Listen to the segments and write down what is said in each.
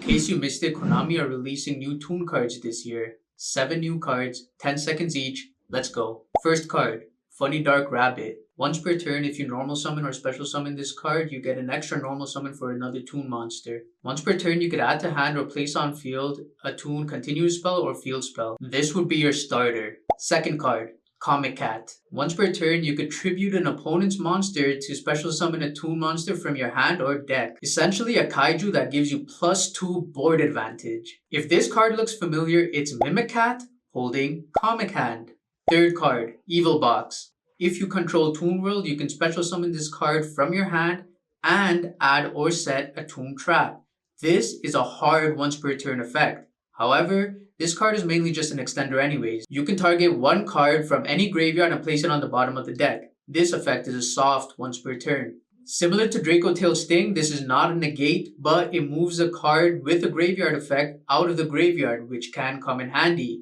case you missed it, Konami are releasing new Toon cards this year. 7 new cards, 10 seconds each. Let's go. First card, Funny Dark Rabbit. Once per turn, if you normal summon or special summon this card, you get an extra normal summon for another Toon monster. Once per turn, you could add to hand or place on field a Toon continuous spell or field spell. This would be your starter. Second card, Comic Cat. Once per turn, you could tribute an opponent's monster to special summon a Toon monster from your hand or deck. Essentially a kaiju that gives you +2 board advantage. If this card looks familiar, it's Mimic Cat holding Comic Hand. Third card, Evil Box. If you control Toon World, you can special summon this card from your hand and add or set a Toon Trap. This is a hard once per turn effect. However, this card is mainly just an extender anyways. You can target one card from any graveyard and place it on the bottom of the deck. This effect is a soft once per turn. Similar to Draco Tail Sting, this is not a negate, but it moves a card with a graveyard effect out of the graveyard, which can come in handy.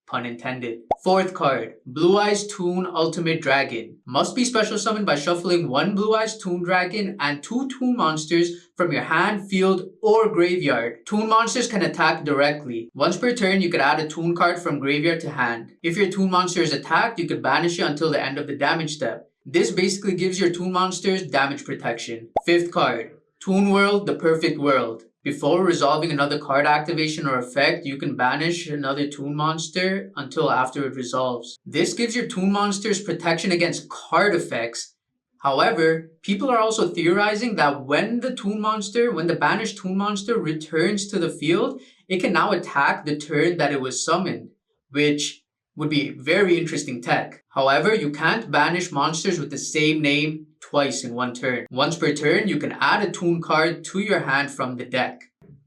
Pun intended. Fourth card, Blue Eyes Toon Ultimate Dragon. Must be special summoned by shuffling 1 Blue Eyes Toon Dragon and 2 Toon monsters from your hand, field, or graveyard. Toon monsters can attack directly. Once per turn, you could add a Toon card from graveyard to hand. If your Toon monster is attacked, you could banish it until the end of the damage step. This basically gives your Toon monsters damage protection. Fifth card, Toon World, the Perfect World. Before resolving another card activation or effect, you can banish another Toon monster until after it resolves. This gives your Toon monsters protection against card effects. However, people are also theorizing that when the banished Toon monster returns to the field, it can now attack the turn that it was summoned, which would be very interesting tech. However, you can't banish monsters with the same name twice in one turn. Once per turn, you can add a Toon card to your hand from the deck.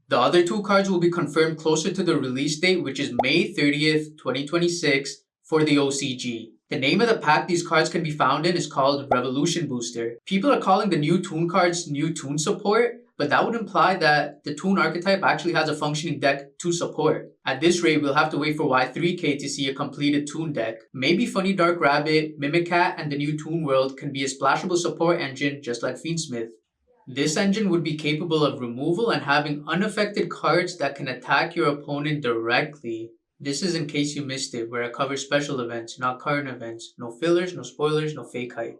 The other 2 cards will be confirmed closer to the release date, which is May 30th, 2026 for the OCG. The name of the pack these cards can be found in is called Revolution Booster. People are calling the new Toon cards new Toon support, but that would imply that the Toon archetype actually has a functioning deck to support. At this rate, we'll have to wait for Y3K to see a completed Toon deck. Maybe Funny Dark Rabbit, Mimic Cat, and the new Toon World can be a splashable support engine just like Fiendsmith. This engine would be capable of removal and having unaffected cards that can attack your opponent directly. This is in case you missed it, where I cover special events, not current events. No fillers, no spoilers, no fake hype.